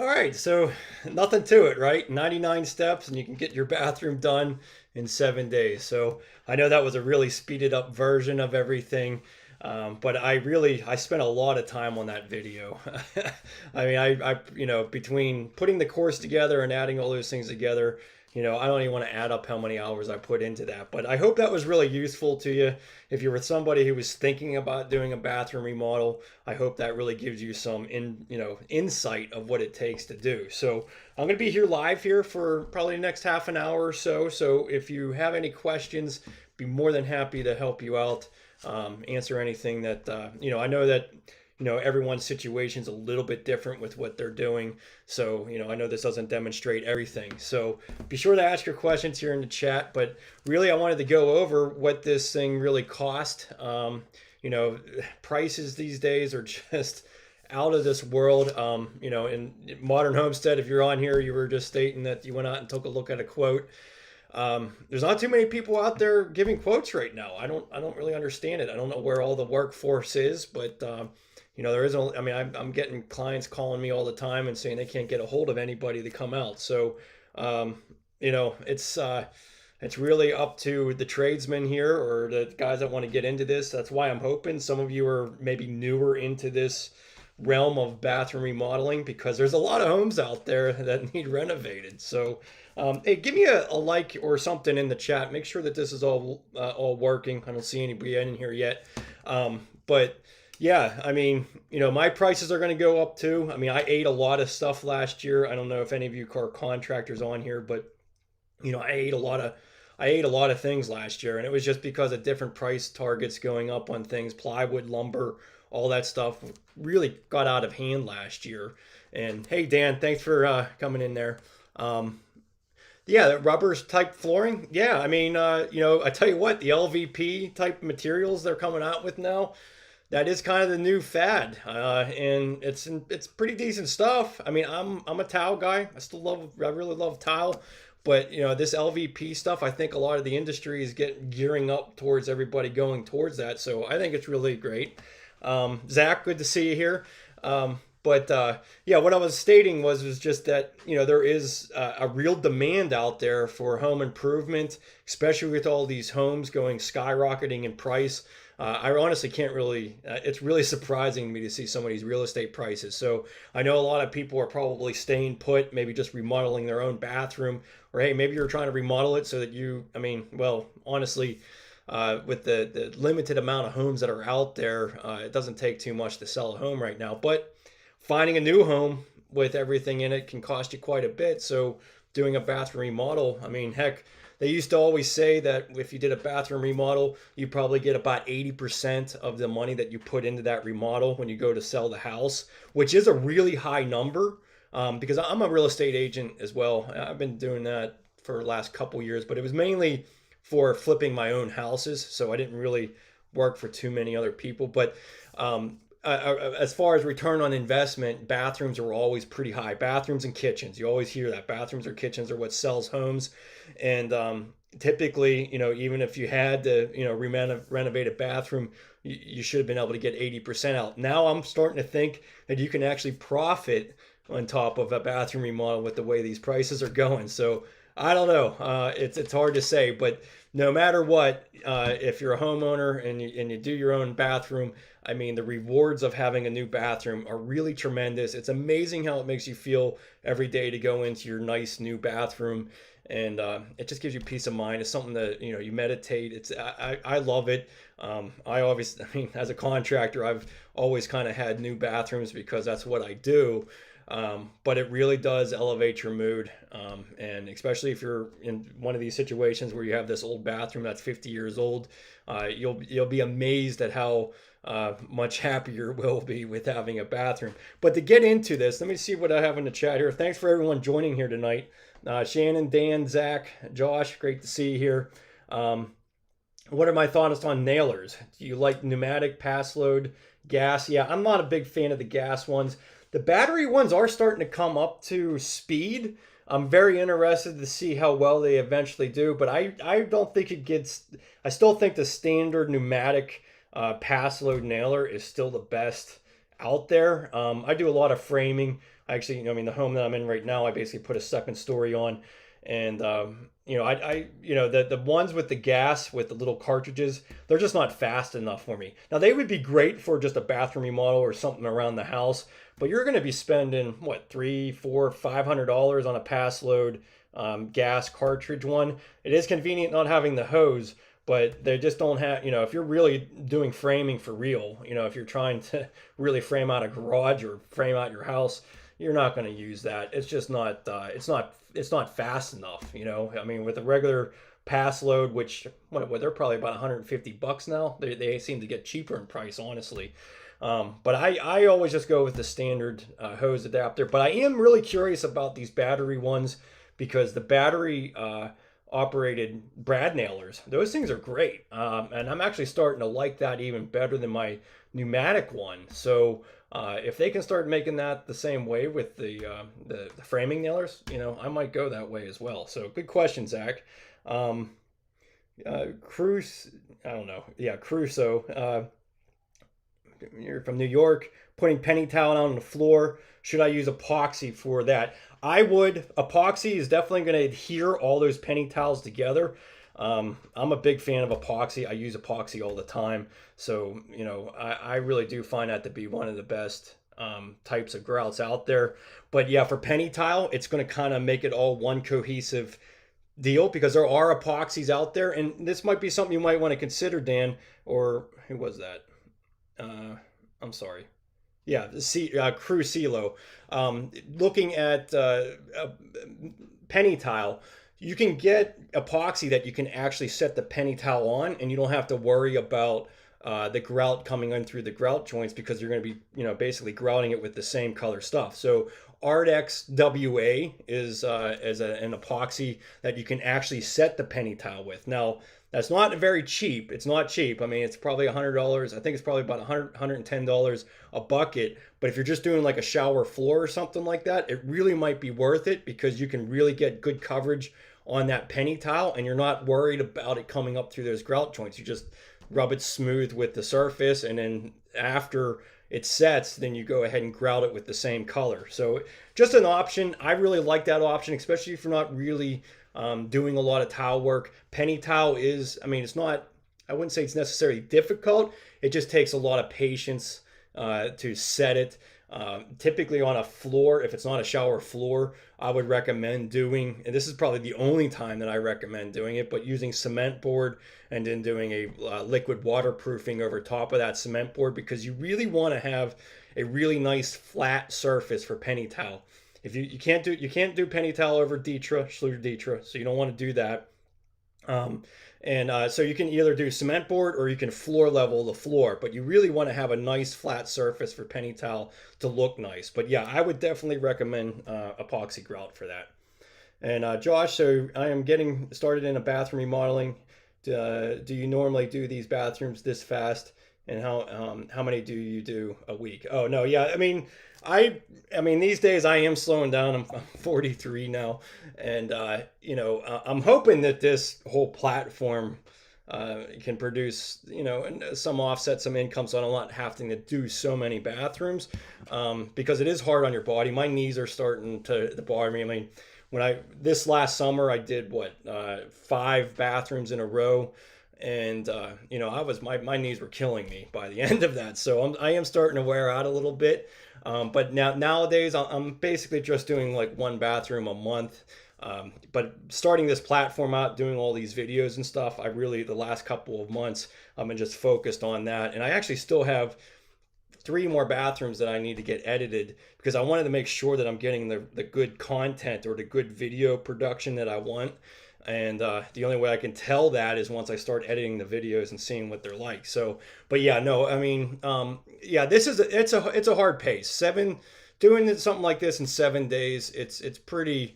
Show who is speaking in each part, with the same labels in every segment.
Speaker 1: All right, so nothing to it, right? 99 steps and you can get your bathroom done in 7 days. So I know that was a really speeded up version of everything, but I spent a lot of time on that video. I mean, between putting the course together and adding all those things together, I don't even want to add up how many hours I put into that. But I hope that was really useful to you. If you were somebody who was thinking about doing a bathroom remodel, I hope that really gives you some insight of what it takes to do. So I'm going to be here live here for probably the next half an hour or so. So if you have any questions, be more than happy to help you out, answer anything that I know that everyone's situation is a little bit different with what they're doing. So, I know this doesn't demonstrate everything. So be sure to ask your questions here in the chat. But really, I wanted to go over what this thing really cost. Prices these days are just out of this world. In Modern Homestead, if you're on here, you were just stating that you went out and took a look at a quote. There's not too many people out there giving quotes right now. I don't really understand it. I don't know where all the workforce is, but there isn't. I mean, I'm getting clients calling me all the time and saying they can't get a hold of anybody to come out. So, it's really up to the tradesmen here or the guys that want to get into this. That's why I'm hoping some of you are maybe newer into this realm of bathroom remodeling, because there's a lot of homes out there that need renovated. So, hey, give me a like or something in the chat. Make sure that this is all working. I don't see anybody in here yet, but yeah, I mean, my prices are going to go up too. I mean, I ate a lot of stuff last year. I don't know if any of you car contractors on here, but I ate a lot of things last year, and it was just because of different price targets going up on things, plywood, lumber, all that stuff really got out of hand last year. And hey, Dan, thanks for coming in there. Yeah, the rubber type flooring. Yeah, I mean, I tell you what, the LVP type materials they're coming out with now, that is kind of the new fad, and it's pretty decent stuff. I mean, I'm a tile guy. I really love tile, but this LVP stuff, I think a lot of the industry is gearing up towards everybody going towards that. So I think it's really great. Zach, good to see you here. Yeah, what I was stating was just that there is a real demand out there for home improvement, especially with all these homes going skyrocketing in price. I honestly can't really, it's really surprising to me to see some of these real estate prices. So I know a lot of people are probably staying put, maybe just remodeling their own bathroom, or hey, maybe you're trying to remodel it so that honestly, with the limited amount of homes that are out there, it doesn't take too much to sell a home right now. But finding a new home with everything in it can cost you quite a bit. So doing a bathroom remodel, I mean, heck, they used to always say that if you did a bathroom remodel, you probably get about 80% of the money that you put into that remodel when you go to sell the house, which is a really high number, because I'm a real estate agent as well. I've been doing that for the last couple years, but it was mainly for flipping my own houses. So I didn't really work for too many other people. But as far as return on investment, bathrooms are always pretty high. Bathrooms and kitchens, you always hear that. Bathrooms or kitchens are what sells homes. And typically, even if you had to, renovate a bathroom, you should have been able to get 80% out. Now I'm starting to think that you can actually profit on top of a bathroom remodel with the way these prices are going. So I don't know. It's hard to say, but no matter what, if you're a homeowner and you do your own bathroom, I mean, the rewards of having a new bathroom are really tremendous. It's amazing how it makes you feel every day to go into your nice new bathroom, and it just gives you peace of mind. It's something that you meditate. I love it. I mean, as a contractor, I've always kind of had new bathrooms because that's what I do. But it really does elevate your mood, and especially if you're in one of these situations where you have this old bathroom that's 50 years old, you'll be amazed at how much happier we'll be with having a bathroom. But to get into this, let me see what I have in the chat here. Thanks for everyone joining here tonight. Shannon, Dan, Zach, Josh, great to see you here. What are my thoughts on nailers? Do you like pneumatic, pass load, gas? Yeah, I'm not a big fan of the gas ones. The battery ones are starting to come up to speed. I'm very interested to see how well they eventually do, but I don't think it gets. I still think the standard pneumatic pass load nailer is still the best out there. I do a lot of framing. I actually, I mean, the home that I'm in right now, I basically put a second story on, and the ones with the gas with the little cartridges, they're just not fast enough for me. Now they would be great for just a bathroom remodel or something around the house, but you're going to be spending what, three, four, $500 on a pass load gas cartridge one. It is convenient not having the hose, but they just don't have, if you're really doing framing for real, if you're trying to really frame out a garage or frame out your house, you're not going to use that. It's just not, it's not fast enough, I mean, with a regular pass load, which, they're probably about 150 bucks now. They seem to get cheaper in price, honestly. But I always just go with the standard hose adapter. But I am really curious about these battery ones, because the battery operated brad nailers, those things are great. And I'm actually starting to like that even better than my pneumatic one. So if they can start making that the same way with the framing nailers, I might go that way as well. So good question, Zach. Cruz, I don't know. Yeah, Crusoe. You're from New York, putting penny towel on the floor. Should I use epoxy for that? I would. Epoxy is definitely going to adhere all those penny towels together. I'm a big fan of epoxy. I use epoxy all the time. So, I really do find that to be one of the best types of grouts out there. But yeah, for penny tile, it's going to kind of make it all one cohesive deal, because there are epoxies out there. And this might be something you might want to consider, Dan, or who was that? I'm sorry. Yeah, Crew CeeLo. Looking at penny tile, you can get epoxy that you can actually set the penny tile on, and you don't have to worry about the grout coming in through the grout joints, because you're going to be, basically grouting it with the same color stuff. So Ardex WA is an epoxy that you can actually set the penny tile with. Now, that's not very cheap. It's not cheap. I mean, it's probably $100. I think it's probably about $110 a bucket. But if you're just doing like a shower floor or something like that, it really might be worth it, because you can really get good coverage on that penny tile, and you're not worried about it coming up through those grout joints. You just rub it smooth with the surface, and then after it sets, then you go ahead and grout it with the same color. So just an option. I really like that option, especially if you're not really doing a lot of tile work. Penny tile is, I mean, it's not, I wouldn't say it's necessarily difficult. It just takes a lot of patience to set it. Typically on a floor, if it's not a shower floor, I would recommend doing, and this is probably the only time that I recommend doing it, but using cement board and then doing a liquid waterproofing over top of that cement board, because you really want to have a really nice flat surface for penny tile. If you can't do penny tile over Ditra, Schluter Ditra, so you don't want to do that. So you can either do cement board or you can floor level the floor, but you really want to have a nice flat surface for penny tile to look nice. But yeah, I would definitely recommend epoxy grout for that. And Josh, so I am getting started in a bathroom remodeling. Do you normally do these bathrooms this fast? And how many do you do a week? Oh no, yeah, I mean these days I am slowing down. I'm 43 now, and I'm hoping that this whole platform can produce some offset, some income, so I'm not having to do so many bathrooms, because it is hard on your body. My knees are starting to bother me. I mean, this last summer I did 5 bathrooms in a row. And my knees were killing me by the end of that. So I am starting to wear out a little bit. But nowadays I'm basically just doing like 1 bathroom a month. But starting this platform out, doing all these videos and stuff, the last couple of months, I've been just focused on that. And I actually still have 3 more bathrooms that I need to get edited, because I wanted to make sure that I'm getting the good content or the good video production that I want. And the only way I can tell that is once I start editing the videos and seeing what they're like. So, but yeah, no, I mean, this is it's a hard pace. Doing something like this in 7 days, that's pretty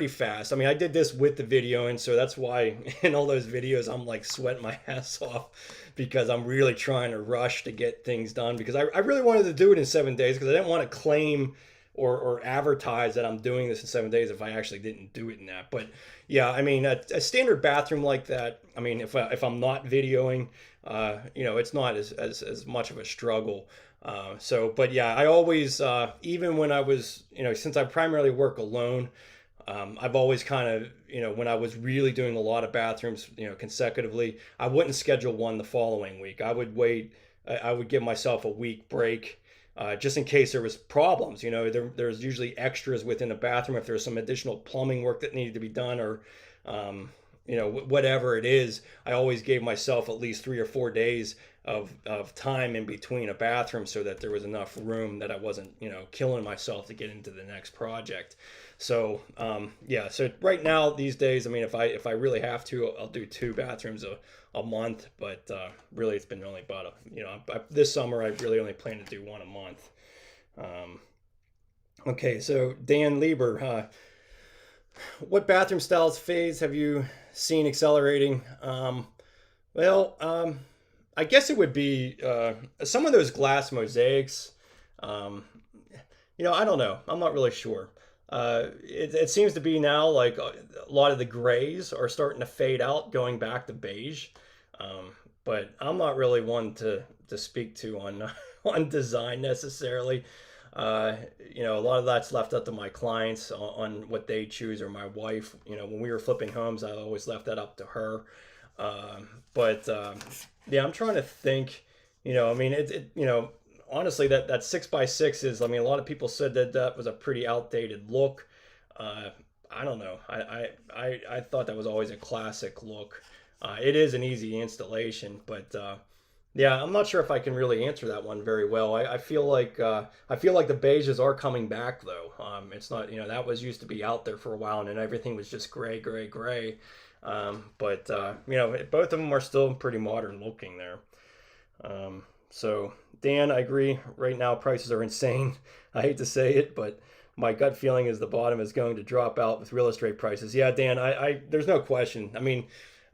Speaker 1: fast. I mean, I did this with the video, and so that's why in all those videos I'm like sweating my ass off, because I'm really trying to rush to get things done, because I really wanted to do it in 7 days, because I didn't want to claim or advertise that I'm doing this in 7 days if I actually didn't do it in that. But yeah, I mean, a standard bathroom like that, I mean, if I'm not videoing, it's not as much of a struggle. But yeah, I always, even when I was, since I primarily work alone, I've always kind of, when I was really doing a lot of bathrooms, consecutively, I wouldn't schedule one the following week. I would wait. I would give myself a week break, just in case there was problems. There's usually extras within a bathroom if there's some additional plumbing work that needed to be done, or whatever it is. I always gave myself at least 3 or 4 days of time in between a bathroom so that there was enough room that I wasn't, killing myself to get into the next project. So yeah, so right now these days, I mean, if I really have to, I'll do 2 bathrooms a month, but really it's been only about this summer I really only plan to do one a month. Um, okay, so Dan Lieber, what bathroom styles phase have you seen accelerating? Well, I guess it would be some of those glass mosaics. Um, I don't know. I'm not really sure. It seems to be now like a lot of the grays are starting to fade out, going back to beige. But I'm not really one to speak to on on design necessarily. Uh, a lot of that's left up to my clients on what they choose, or my wife. When we were flipping homes, I always left that up to her. But yeah, I'm trying to think. I mean, honestly, that 6x6 is. I mean, a lot of people said that was a pretty outdated look. Uh, I don't know. I thought that was always a classic look. It is an easy installation, but yeah, I'm not sure if I can really answer that one very well. I feel like the beiges are coming back though. It's not, that was used to be out there for a while, and then everything was just gray, gray, gray. But both of them are still pretty modern looking there. So Dan, I agree. Right now prices are insane. I hate to say it, but my gut feeling is the bottom is going to drop out with real estate prices. Yeah, Dan, I there's no question. I mean,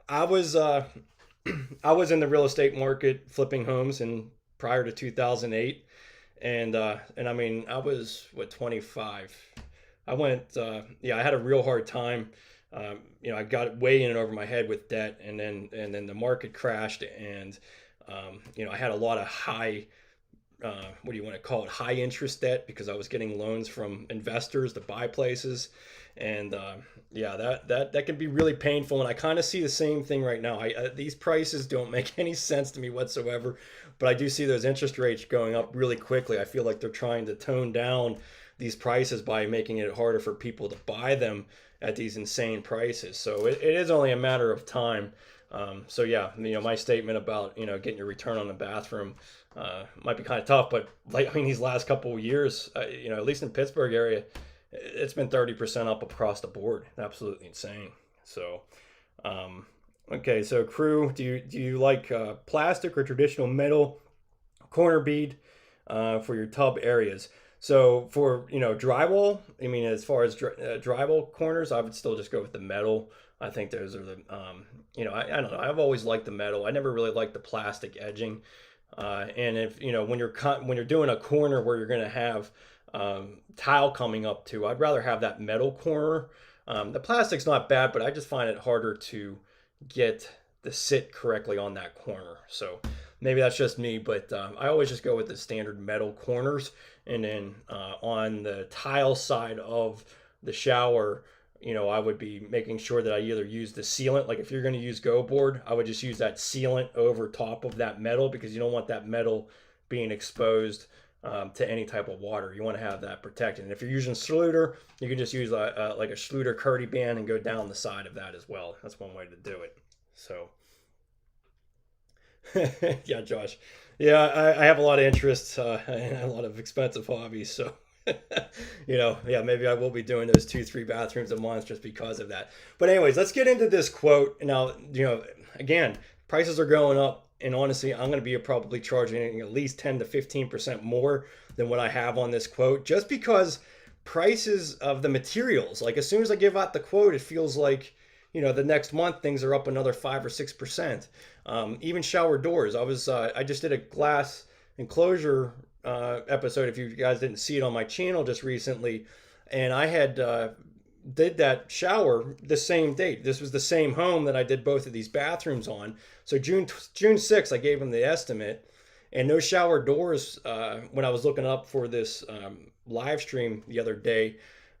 Speaker 1: I was I was in the real estate market flipping homes in prior to 2008, and I mean I was 25. I went yeah, I had a real hard time. I got way in and over my head with debt, and then the market crashed, and I had a lot of high what do you want to call it, high interest debt, because I was getting loans from investors to buy places. And yeah, that can be really painful. And I kind of see the same thing right now. These prices don't make any sense to me whatsoever, but I do see those interest rates going up really quickly. I feel like they're trying to tone down these prices by making it harder for people to buy them at these insane prices. So it is only a matter of time. So yeah, my statement about getting your return on the bathroom might be kind of tough, but I mean, these last couple of years, at least in Pittsburgh area, it's been 30% up across the board. Absolutely insane. So, okay, so crew, do you like plastic or traditional metal corner bead for your tub areas? So for drywall, I mean, as far as drywall corners, I would still just go with the metal. I think those are the I don't know. I've always liked the metal. I never really liked the plastic edging. And if when you're doing a corner where you're going to have tile coming up to, I'd rather have that metal corner. The plastic's not bad, but I just find it harder to get the sit correctly on that corner. So maybe that's just me, but I always just go with the standard metal corners. And then on the tile side of the shower, I would be making sure that I either use the sealant. Like if you're going to use go board, I would just use that sealant over top of that metal, because you don't want that metal being exposed to any type of water. You want to have that protected. And if you're using Schluter, you can just use like a Schluter Curdy band and go down the side of that as well. That's one way to do it. So yeah, Josh. Yeah, I have a lot of interests and a lot of expensive hobbies. So yeah, maybe I will be doing those 2, 3 bathrooms a month just because of that. But anyways, let's get into this quote. Now, again, prices are going up, and honestly, I'm going to be probably charging at least 10 to 15% more than what I have on this quote, just because prices of the materials, like as soon as I give out the quote, it feels like, the next month things are up another 5 or 6%. Even shower doors. I just did a glass enclosure episode, if you guys didn't see it, on my channel just recently, and I had did that shower the same date. This was the same home that I did both of these bathrooms on. So June 6th, I gave them the estimate, And those shower doors, when I was looking up for this live stream the other day,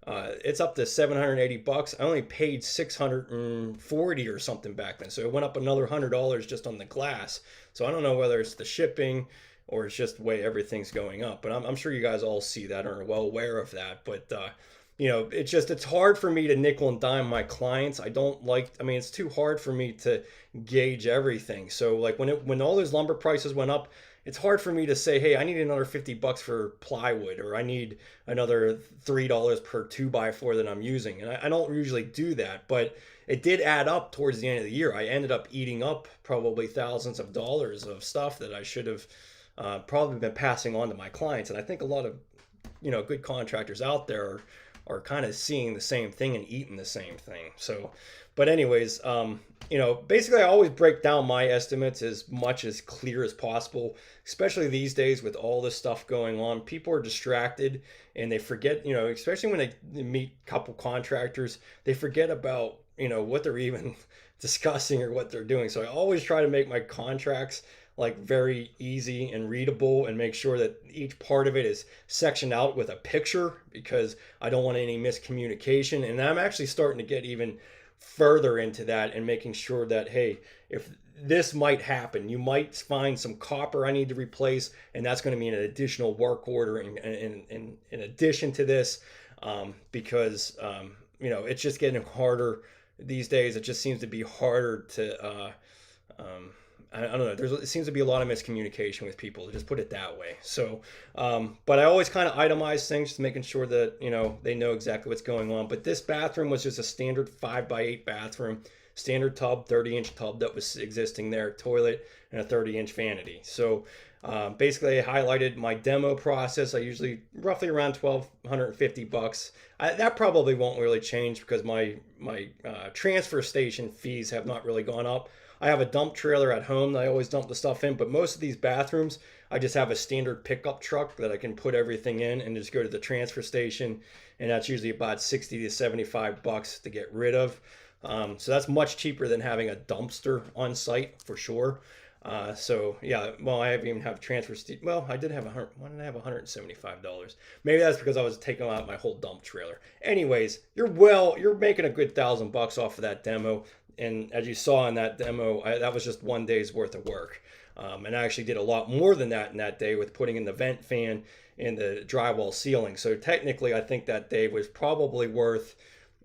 Speaker 1: it's up to 780 bucks. I only paid 640 or something back then. So it went up another $100 just on the glass. So I don't know whether it's the shipping or it's just the way everything's going up. But I'm sure you guys all see that or are well aware of that. But it's hard for me to nickel and dime my clients. I mean, it's too hard for me to gauge everything. So like when all those lumber prices went up, it's hard for me to say, hey, I need another 50 bucks for plywood, or I need another $3 per 2x4 that I'm using. And I don't usually do that, but it did add up towards the end of the year. I ended up eating up probably thousands of dollars of stuff that I should have probably been passing on to my clients. And I think a lot of, good contractors out there are kind of seeing the same thing and eating the same thing. So, but anyways, basically I always break down my estimates as much as clear as possible, especially these days with all this stuff going on. People are distracted and they forget, especially when they meet a couple contractors, they forget about, what they're even discussing or what they're doing. So I always try to make my contracts like very easy and readable and make sure that each part of it is sectioned out with a picture, because I don't want any miscommunication. And I'm actually starting to get even further into that and making sure that, hey, if this might happen, you might find some copper I need to replace, and that's going to be an additional work order in addition to this, because it's just getting harder these days. It just seems to be harder to I don't know. It seems to be a lot of miscommunication with people, to just put it that way. So, but I always kind of itemize things, just making sure that, they know exactly what's going on. But this bathroom was just a standard 5x8 bathroom, standard tub, 30-inch tub that was existing there, toilet, and a 30-inch vanity. So basically I highlighted my demo process. I usually roughly around 1,250 bucks. That probably won't really change because my transfer station fees have not really gone up. I have a dump trailer at home that I always dump the stuff in, but most of these bathrooms, I just have a standard pickup truck that I can put everything in and just go to the transfer station, and that's usually about 60 to 75 bucks to get rid of. So that's much cheaper than having a dumpster on site for sure. So yeah, well, I even have transfer. Well, I did have why did I have $175? Maybe that's because I was taking out my whole dump trailer. Anyways, you're making a good $1,000 off of that demo. And as you saw in that demo, that was just one day's worth of work. And I actually did a lot more than that in that day with putting in the vent fan and the drywall ceiling. So technically, I think that day was probably worth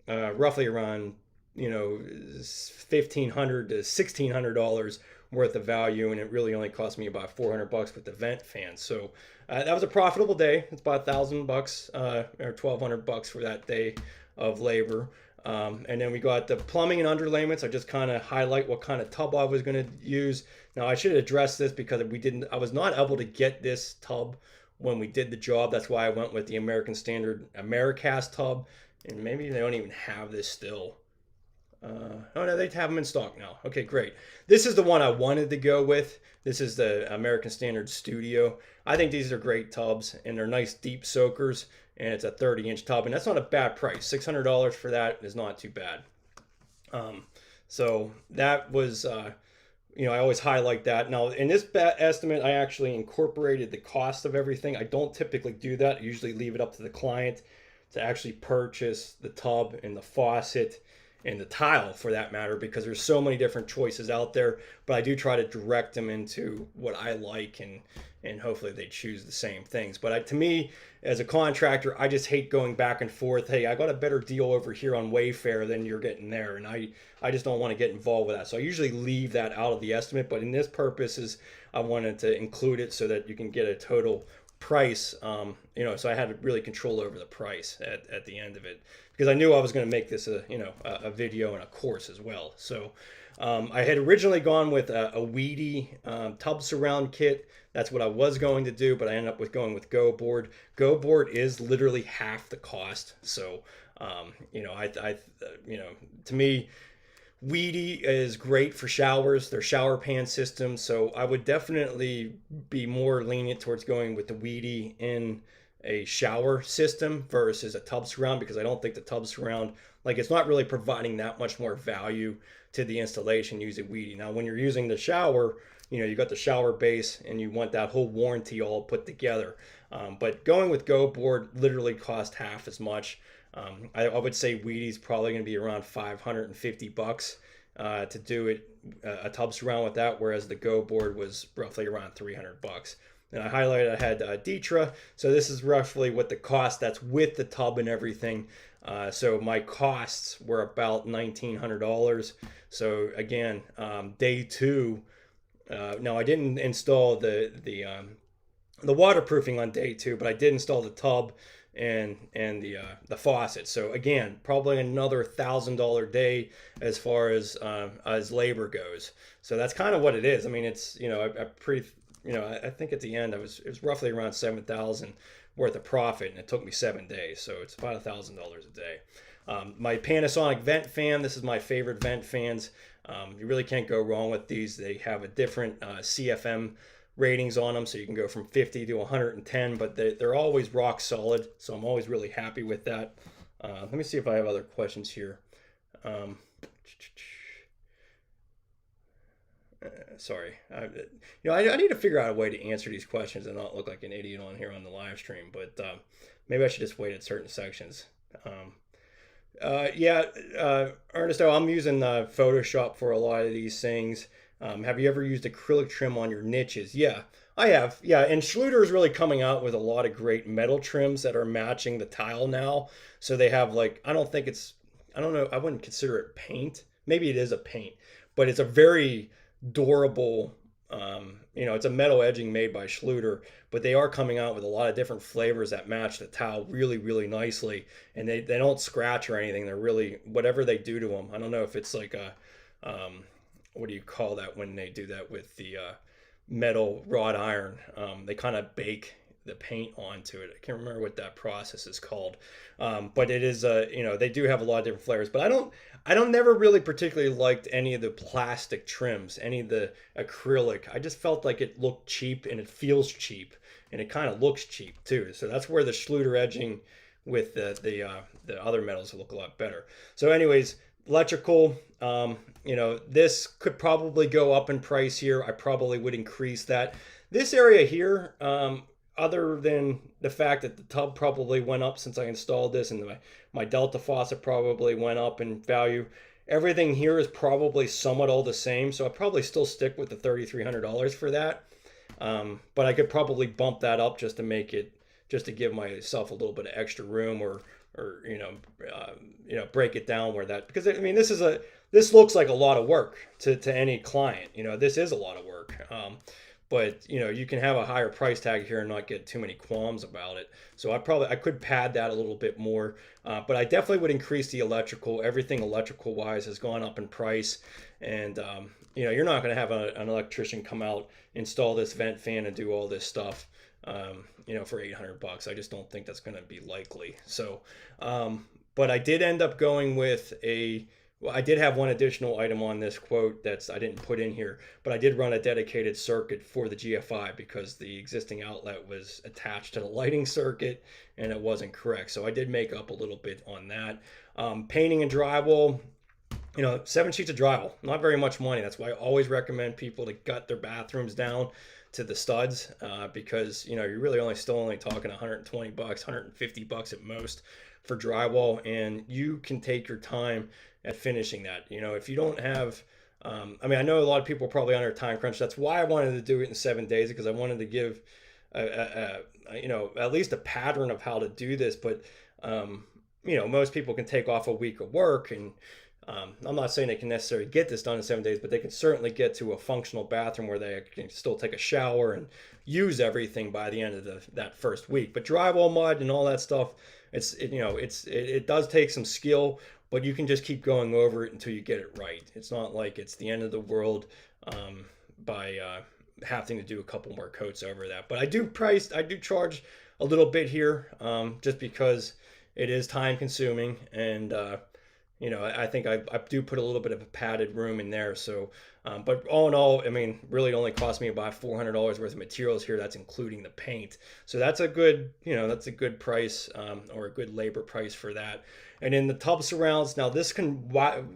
Speaker 1: roughly around, $1,500 to $1,600 worth of value, and it really only cost me about 400 bucks with the vent fan. So that was a profitable day. It's about $1,000 or 1,200 bucks for that day of labor. And then we got the plumbing and underlayments. I just kind of highlight what kind of tub I was going to use. Now I should address this because I was not able to get this tub when we did the job. That's why I went with the American Standard Americast tub, and maybe they don't even have this still. Oh no, they have them in stock now. Okay, great. This is the one I wanted to go with. This is the American Standard Studio. I think these are great tubs, and they're nice deep soakers, and it's a 30-inch tub, and that's not a bad price. $600 for that is not too bad. So that was, I always highlight that. Now, in this estimate, I actually incorporated the cost of everything. I don't typically do that. I usually leave it up to the client to actually purchase the tub and the faucet and the tile, for that matter, because there's so many different choices out there. But I do try to direct them into what I like, and hopefully they choose the same things. But to me, as a contractor, I just hate going back and forth. Hey, I got a better deal over here on Wayfair than you're getting there, and I just don't want to get involved with that. So I usually leave that out of the estimate. But in this purposes, I wanted to include it so that you can get a total price. So I had really control over the price at the end of it, because I knew I was going to make this a video and a course as well. So I had originally gone with a weedy tub surround kit. That's what I was going to do, but I ended up going with Go Board. Go Board is literally half the cost. So to me, Weedy is great for showers, their shower pan system. So I would definitely be more lenient towards going with the Weedy in a shower system versus a tub surround, because I don't think the tub surround, it's not really providing that much more value to the installation using Weedy. Now, when you're using the shower, you got the shower base and you want that whole warranty all put together. But going with Go board literally cost half as much. I would say Wheaties probably going to be around $550 to do it, a tub surround with that, whereas the Go board was roughly around $300. And I highlighted I had Ditra, so this is roughly what the cost, that's with the tub and everything. So my costs were about $1,900. So again, day two. Now I didn't install the waterproofing on day two, but I did install the tub and the faucet. So again, probably another $1,000 day as far as labor goes. So that's kind of what it is. I mean, it's a pretty I think at the end it was roughly around 7,000 worth of profit, and it took me 7 days. So it's about $1,000 a day. My Panasonic vent fan. This is my favorite vent fans. You really can't go wrong with these. They have a different CFM ratings on them, so you can go from 50 to 110, but they're always rock solid, so I'm always really happy with that. Let me see if I have other questions here. Sorry, I need to figure out a way to answer these questions and not look like an idiot on here on the live stream, but maybe I should just wait at certain sections. Ernesto, I'm using Photoshop for a lot of these things. Have you ever used acrylic trim on your niches? Yeah, I have. Yeah, and Schluter is really coming out with a lot of great metal trims that are matching the tile now. So they have I don't know, I wouldn't consider it paint. Maybe it is a paint, but it's a very durable, it's a metal edging made by Schluter, but they are coming out with a lot of different flavors that match the tile really, really nicely. And they don't scratch or anything. They're really, whatever they do to them. I don't know if it's like a, what do you call that when they do that with the metal wrought iron? They kind of bake the paint onto it. I can't remember what that process is called. But it is, they do have a lot of different flavors, but I don't never really particularly liked any of the plastic trims, any of the acrylic. I just felt like it looked cheap, and it feels cheap, and it kind of looks cheap too. So that's where the Schluter edging with the other metals look a lot better. So anyways, electrical, this could probably go up in price here. I probably would increase that. This area here, other than the fact that the tub probably went up since I installed this, and my Delta faucet probably went up in value, everything here is probably somewhat all the same. So I'd probably still stick with the $3,300 for that. But I could probably bump that up just to give myself a little bit of extra room, or break it down where that, because I mean, this looks like a lot of work to any client. This is a lot of work. But you can have a higher price tag here and not get too many qualms about it. So I could pad that a little bit more, but I definitely would increase the electrical. Everything electrical wise has gone up in price, and you're not going to have an electrician come out, install this vent fan, and do all this stuff for $800. I just don't think that's going to be likely. So but I did end up going with I did have one additional item on this quote I didn't put in here, but I did run a dedicated circuit for the GFI because the existing outlet was attached to the lighting circuit and it wasn't correct. So I did make up a little bit on that. Painting and drywall, 7 sheets of drywall, not very much money. That's why I always recommend people to gut their bathrooms down to the studs, because you're really still only talking $120, $150 at most for drywall, and you can take your time at finishing that. If you don't have, I know a lot of people are probably under a time crunch. That's why I wanted to do it in 7 days, because I wanted to give, at least a pattern of how to do this. But, most people can take off a week of work, and I'm not saying they can necessarily get this done in 7 days, but they can certainly get to a functional bathroom where they can still take a shower and use everything by the end of that first week. But drywall mud and all that stuff, it does take some skill, but you can just keep going over it until you get it right. It's not like it's the end of the world by having to do a couple more coats over that. But I do charge a little bit here, just because it is time consuming, and I think I do put a little bit of a padded room in there. So, but all in all, really it only cost me about $400 worth of materials here. That's including the paint. So that's a good, price, or a good labor price for that. And in the tub surrounds, now this can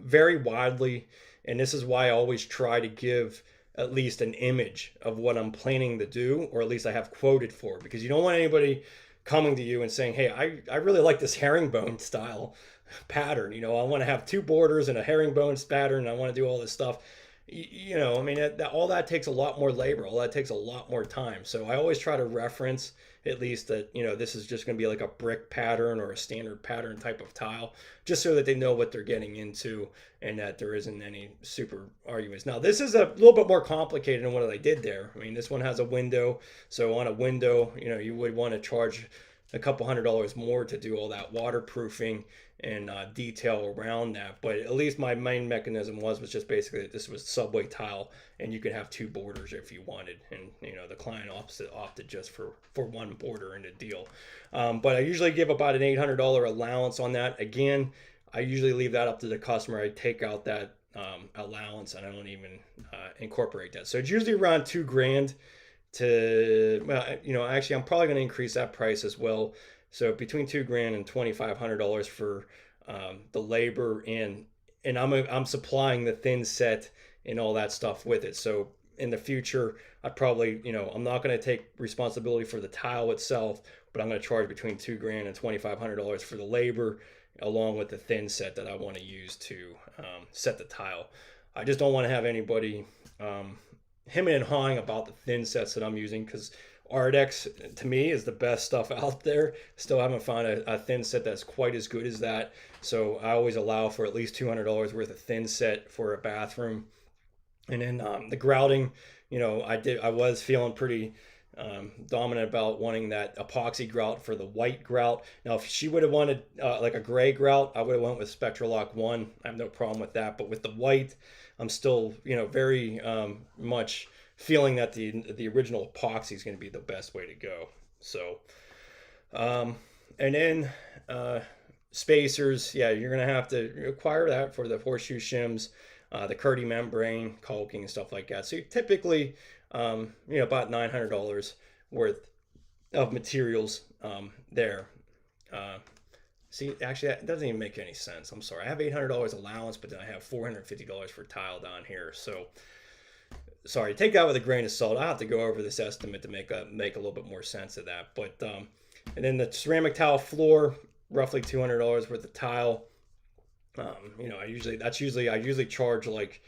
Speaker 1: vary widely, and this is why I always try to give at least an image of what I'm planning to do, or at least I have quoted for, because you don't want anybody coming to you and saying, hey, I really like this herringbone style pattern. I want to have two borders and a herringbone pattern, and I want to do all this stuff. I mean, all that takes a lot more labor. All that takes a lot more time. So I always try to reference at least that, this is just going to be like a brick pattern or a standard pattern type of tile, just so that they know what they're getting into and that there isn't any super arguments. Now, this is a little bit more complicated than what I did there. I mean, this one has a window. So on a window, you would want to charge a couple $100 more to do all that waterproofing and detail around that. But at least my main mechanism was just basically that this was subway tile, and you could have two borders if you wanted. And the client opted just for one border in the deal. But I usually give about an $800 allowance on that. Again, I usually leave that up to the customer. I take out that allowance, and I don't even incorporate that. So it's usually around $2,000 to, well, actually I'm probably going to increase that price as well. So between $2,000 and $2,500 for the labor, and I'm supplying the thin set and all that stuff with it. So in the future, I probably, I'm not going to take responsibility for the tile itself, but I'm going to charge between $2,000 and $2,500 for the labor, along with the thin set that I want to use to set the tile. I just don't want to have anybody hemming and hawing about the thin sets that I'm using, because Ardex to me is the best stuff out there. Still haven't found a thin set that's quite as good as that. So I always allow for at least $200 worth of thin set for a bathroom. And then the grouting, I was feeling pretty dominant about wanting that epoxy grout for the white grout. Now, if she would have wanted like a gray grout, I would have went with Spectralock 1. I have no problem with that. But with the white, I'm still, very much feeling that the original epoxy is going to be the best way to go. So, and then spacers, yeah, you're going to have to acquire that for the horseshoe shims, the Curdy membrane, caulking, and stuff like that. So you typically, about $900 worth of materials there. See, actually, that doesn't even make any sense. I'm sorry. I have $800 allowance, but then I have $450 for tile down here. So, sorry, take that with a grain of salt. I'll have to go over this estimate to make a little bit more sense of that. But and then the ceramic tile floor, roughly $200 worth of tile. I usually charge like,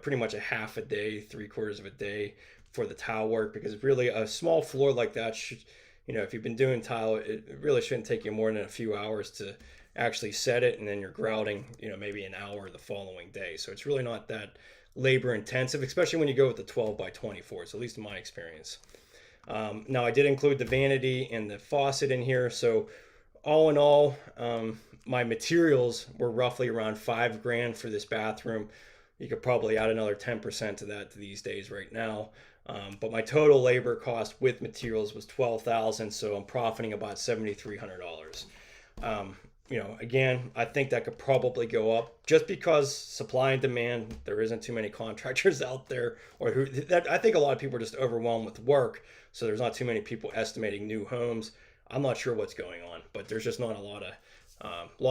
Speaker 1: pretty much a half a day, 3/4 of a day for the tile work, because really a small floor like that should, if you've been doing tile, it really shouldn't take you more than a few hours to actually set it, and then you're grouting, maybe an hour the following day. So it's really not that labor intensive, especially when you go with the 12 by 24, so at least in my experience. Now I did include the vanity and the faucet in here. So all in all, my materials were roughly around $5,000 for this bathroom. You could probably add another 10% to that these days right now. But my total labor cost with materials was $12,000, so I'm profiting about $7,300. Again, I think that could probably go up just because supply and demand. There isn't too many contractors out there, I think a lot of people are just overwhelmed with work, so there's not too many people estimating new homes. I'm not sure what's going on, but there's just not a lot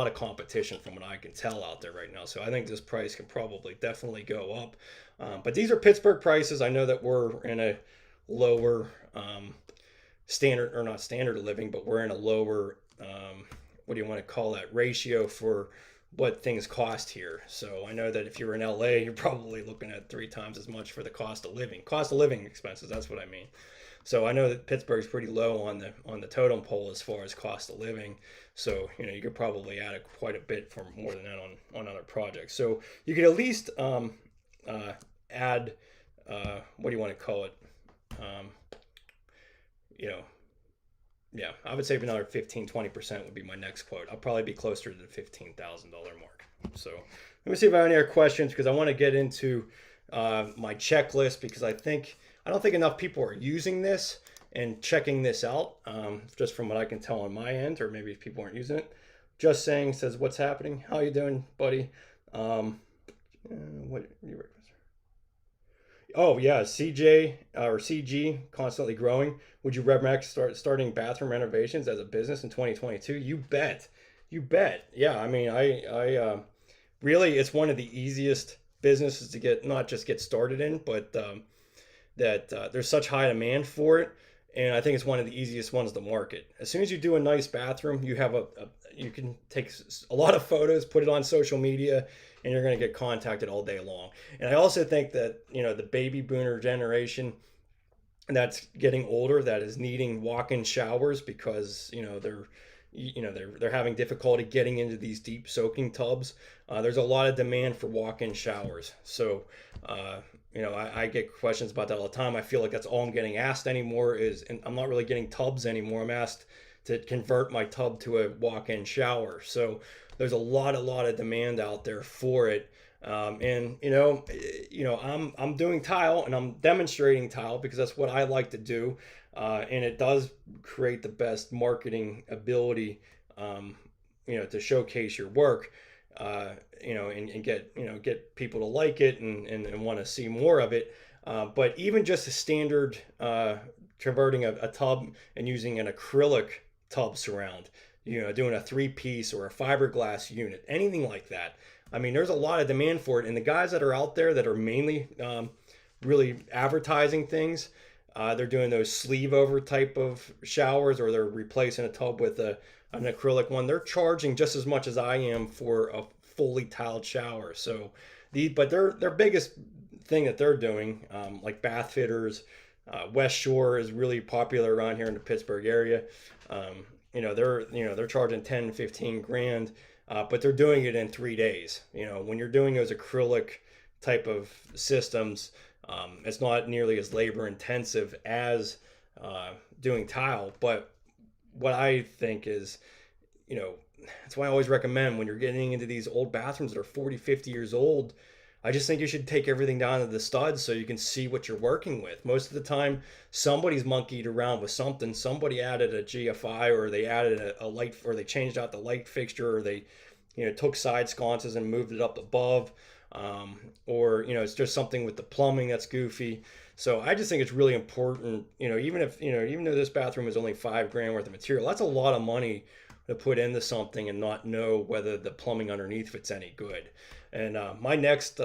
Speaker 1: of competition from what I can tell out there right now. So I think this price can probably definitely go up. But these are Pittsburgh prices. I know that we're in a lower standard, or not standard of living, but we're in a lower, what do you want to call that, ratio for what things cost here. So I know that if you're in LA, you're probably looking at 3 times as much for the cost of living expenses. That's what I mean. So I know that Pittsburgh's pretty low on the totem pole as far as cost of living. So, you could probably add quite a bit for more than that on other projects. So you could at least add, what do you want to call it? Yeah, I would say another 15-20% would be my next quote. I'll probably be closer to the $15,000 mark. So let me see if I have any other questions, because I want to get into my checklist, because I don't think enough people are using this and checking this out, just from what I can tell on my end, or maybe if people aren't using it. Just Saying says, what's happening? How you doing, buddy? Oh yeah, CJ or CG, constantly growing. Would you starting bathroom renovations as a business in 2022? You bet. Yeah, I mean, I really, it's one of the easiest business is to get not just get started in, but that there's such high demand for it, and I think it's one of the easiest ones to market. As soon as you do a nice bathroom, you have you can take a lot of photos, put it on social media, and you're going to get contacted all day long. And I also think that the baby boomer generation that's getting older that is needing walk-in showers because they're having difficulty getting into these deep soaking tubs. There's a lot of demand for walk-in showers. So, I get questions about that all the time. I feel like that's all I'm getting asked anymore and I'm not really getting tubs anymore. I'm asked to convert my tub to a walk-in shower. So there's a lot of demand out there for it. I'm doing tile and I'm demonstrating tile because that's what I like to do. And it does create the best marketing ability, to showcase your work, and get people to like it and want to see more of it. But even just a standard, converting a tub and using an acrylic tub surround, doing a 3-piece or a fiberglass unit, anything like that. I mean, there's a lot of demand for it. And the guys that are out there that are mainly really advertising things, they're doing those sleeve over type of showers, or they're replacing a tub with an acrylic one. They're charging just as much as I am for a fully tiled shower. So but their biggest thing that they're doing, like bath fitters, West Shore is really popular around here in the Pittsburgh area. They're charging 10, 15 grand, but they're doing it in 3 days. When you're doing those acrylic type of systems, it's not nearly as labor intensive as doing tile. But what I think is, that's why I always recommend when you're getting into these old bathrooms that are 40, 50 years old, I just think you should take everything down to the studs so you can see what you're working with. Most of the time, somebody's monkeyed around with something. Somebody added a GFI, or they added a light, or they changed out the light fixture, or they, took side sconces and moved it up above. Or it's just something with the plumbing that's goofy. So I just think it's really important, even though this bathroom is only $5,000 worth of material, that's a lot of money to put into something and not know whether the plumbing underneath it's any good. And my next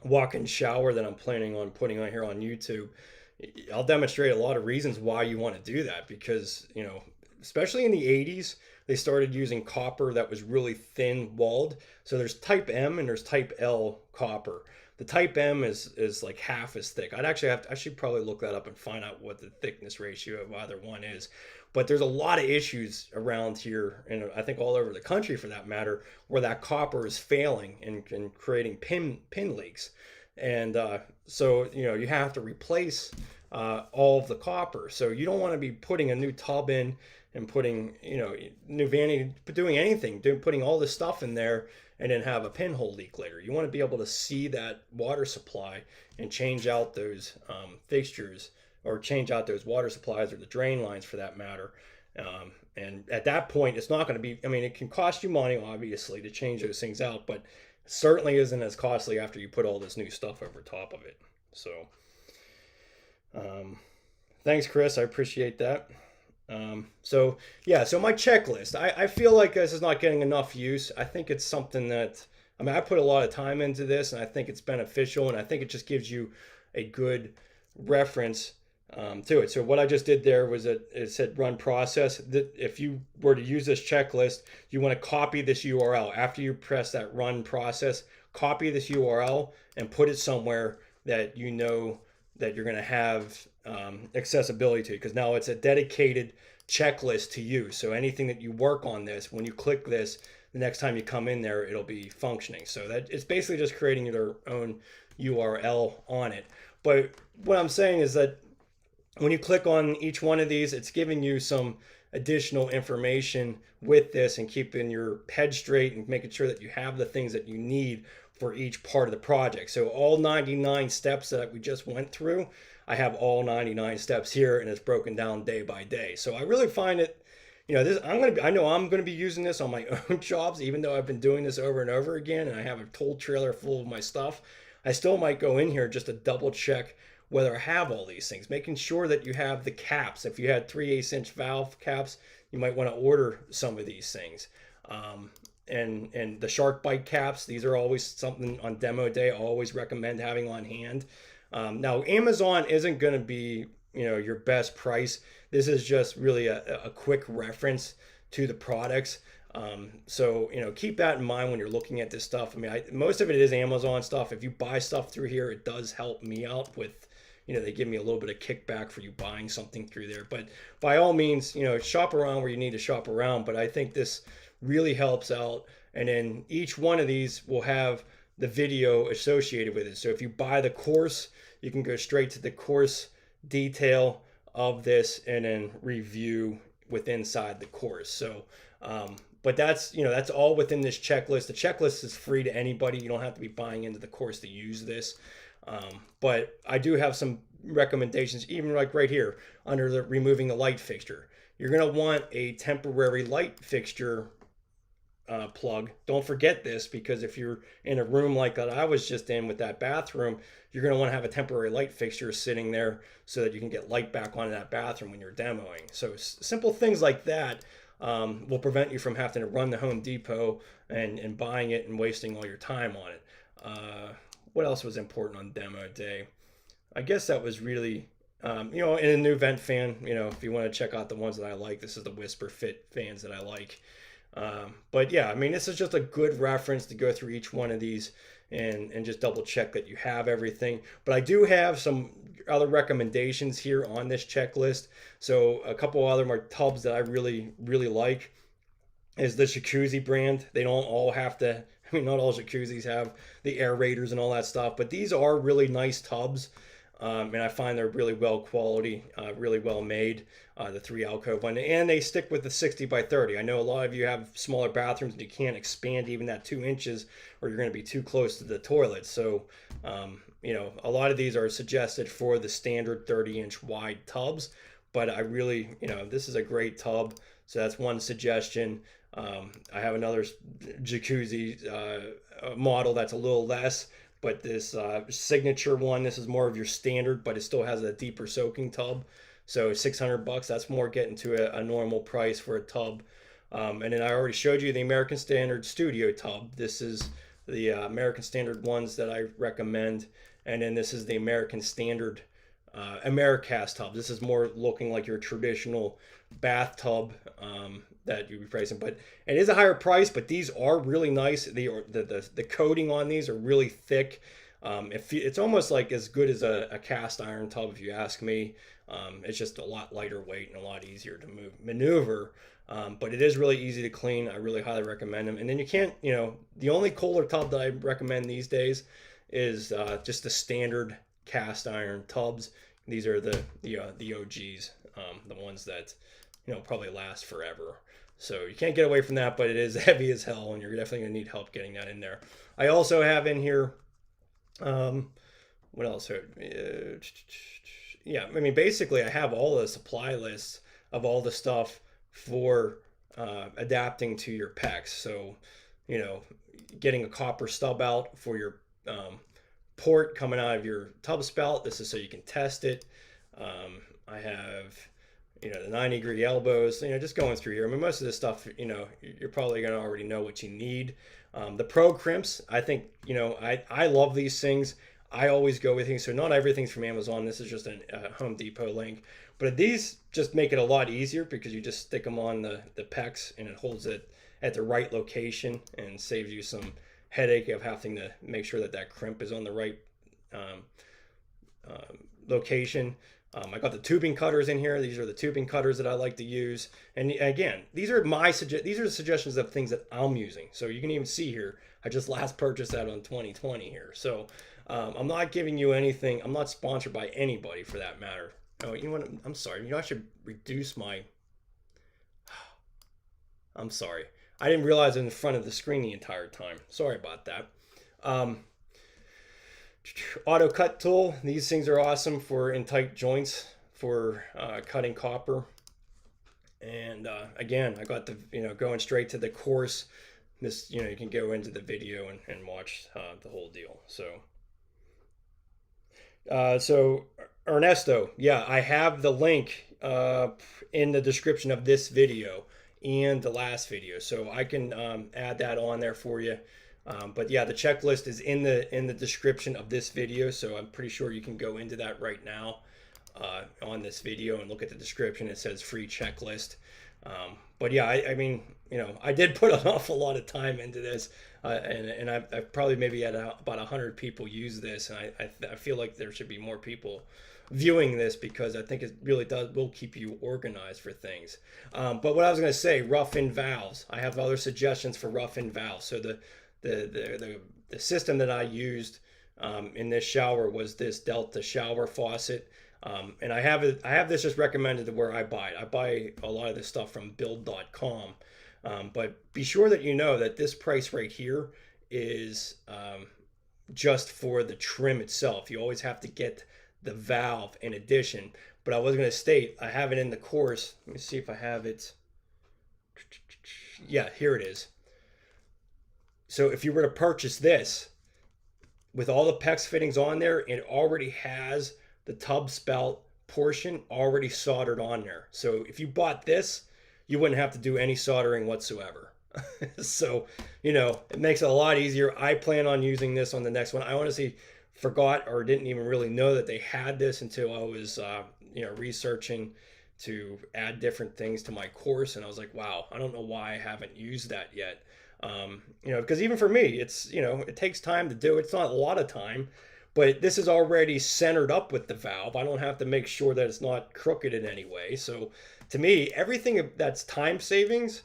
Speaker 1: walk-in shower that I'm planning on putting on here on YouTube, I'll demonstrate a lot of reasons why you want to do that, because especially in the 80s, they started using copper that was really thin walled. So there's type M and there's type L copper. The type M is like half as thick. I should probably look that up and find out what the thickness ratio of either one is. But there's a lot of issues around here, and I think all over the country for that matter, where that copper is failing and creating pin leaks. And so you have to replace all of the copper. So you don't want to be putting a new tub in and putting new vanity, doing anything, putting all this stuff in there and then have a pinhole leak later. You want to be able to see that water supply and change out those fixtures, or change out those water supplies, or the drain lines for that matter. And at that point, it's not going to be, it can cost you money, obviously, to change those things out, but it certainly isn't as costly after you put all this new stuff over top of it. So thanks, Chris. I appreciate that. So my checklist, I feel like this is not getting enough use. I think it's something that, I put a lot of time into this, and I think it's beneficial, and I think it just gives you a good reference to it. So what I just did there was it said run process. That if you were to use this checklist, you want to copy this URL. After you press that run process, copy this URL and put it somewhere that that you're going to have accessibility to, because now it's a dedicated checklist to you. So anything that you work on this, when you click this, the next time you come in there, it'll be functioning. So that it's basically just creating your own URL on it. But what I'm saying is that when you click on each one of these, it's giving you some additional information with this and keeping your head straight and making sure that you have the things that you need for each part of the project. So all 99 steps that we just went through, I have all 99 steps here, and it's broken down day by day. So I really find it, I know I'm going to be using this on my own jobs, even though I've been doing this over and over again, and I have a tool trailer full of my stuff. I still might go in here just to double check whether I have all these things, making sure that you have the caps. If you had 3/8 inch valve caps, you might want to order some of these things. and the shark bite caps. These are always something on demo day I always recommend having on hand. Now Amazon isn't going to be, your best price. This is just really a quick reference to the products. So keep that in mind when you're looking at this stuff. I mean, most of it is Amazon stuff. If you buy stuff through here, it does help me out with, they give me a little bit of kickback for you buying something through there. But by all means, shop around where you need to shop around. But I think this really helps out. And then each one of these will have the video associated with it. So if you buy the course, you can go straight to the course detail of this and then review with inside the course. So, but that's all within this checklist. The checklist is free to anybody. You don't have to be buying into the course to use this. But I do have some recommendations, even like right here under the removing the light fixture. You're going to want a temporary light fixture plug. Don't forget this, because if you're in a room like that I was just in with that bathroom, you're going to want to have a temporary light fixture sitting there so that you can get light back onto that bathroom when you're demoing. So simple things like that will prevent you from having to run to Home Depot and buying it and wasting all your time on it. What else was important on demo day? I guess that was really, in a new vent fan, if you want to check out the ones that I like, this is the Whisper Fit fans that I like. But yeah, I mean, this is just a good reference to go through each one of these and just double check that you have everything. But I do have some other recommendations here on this checklist. So a couple other more tubs that I really, really like is the Jacuzzi brand. They don't all have to, I mean, not all jacuzzis have the aerators and all that stuff, but these are really nice tubs. And I find they're really well quality, really well made, the 3 alcove one. And they stick with the 60 by 30. I know a lot of you have smaller bathrooms and you can't expand even that 2 inches or you're going to be too close to the toilet. So, a lot of these are suggested for the standard 30-inch wide tubs. But I really, this is a great tub. So that's one suggestion. I have another jacuzzi model that's a little less. But this signature one, this is more of your standard, but it still has a deeper soaking tub. So $600, that's more getting to a normal price for a tub. And then I already showed you the American Standard Studio tub. This is the American Standard ones that I recommend. And then this is the American Standard Americast tub. This is more looking like your traditional bathtub that you'd be pricing, but it is a higher price. But these are really nice. The coating on these are really thick. It's almost like as good as a cast iron tub, if you ask me. It's just a lot lighter weight and a lot easier to maneuver. But it is really easy to clean. I really highly recommend them. And then you can't, the only Kohler tub that I recommend these days is just the standard cast iron tubs. These are the OGs, the ones that probably last forever. So you can't get away from that, but it is heavy as hell, and you're definitely gonna need help getting that in there. I also have in here, what else? Yeah, I mean, basically, I have all the supply lists of all the stuff for adapting to your PEX. So, getting a copper stub out for your port coming out of your tub spout. This is so you can test it. I have, the 90-degree elbows, just going through here. I mean, most of this stuff, you're probably going to already know what you need. The Pro crimps, I think, I love these things. I always go with things. So not everything's from Amazon. This is just a Home Depot link. But these just make it a lot easier because you just stick them on the PEX and it holds it at the right location and saves you some headache of having to make sure that crimp is on the right location. I got the tubing cutters in here. These are the tubing cutters that I like to use. And again, these are the suggestions of things that I'm using. So you can even see here, I just last purchased that on 2020 here. So I'm not giving you anything. I'm not sponsored by anybody for that matter. Oh, you know what? I'm sorry. I should reduce my. I'm sorry. I didn't realize it was in front of the screen the entire time. Sorry about that. Auto cut tool. These things are awesome for in tight joints for cutting copper. And again, I got the going straight to the course. This you can go into the video and watch the whole deal. So Ernesto, yeah, I have the link in the description of this video. and the last video, so I can add that on there for you. But yeah, the checklist is in the description of this video, so I'm pretty sure you can go into that right now on this video and look at the description. It says free checklist. But yeah, I mean, I did put an awful lot of time into this, and I've probably maybe had about 100 people use this, and I feel like there should be more people viewing this because I think it really will keep you organized for things. But what I was going to say, rough-in valves. I have other suggestions for rough-in valves. So the system that I used in this shower was this Delta shower faucet. And I have this just recommended to where I buy it. I buy a lot of this stuff from build.com. But be sure that you know that this price right here is just for the trim itself. You always have to get the valve in addition. But I was going to state, I have it in the course. Let me see if I have it. Yeah, here it is. So if you were to purchase this with all the PEX fittings on there, it already has the tub spout portion already soldered on there. So if you bought this, you wouldn't have to do any soldering whatsoever. So, it makes it a lot easier. I plan on using this on the next one. I honestly forgot or didn't even really know that they had this until I was, researching to add different things to my course. And I was like, wow, I don't know why I haven't used that yet. Because even for me, it's, it takes time to do. It's not a lot of time, but this is already centered up with the valve. I don't have to make sure that it's not crooked in any way. So to me, everything that's time savings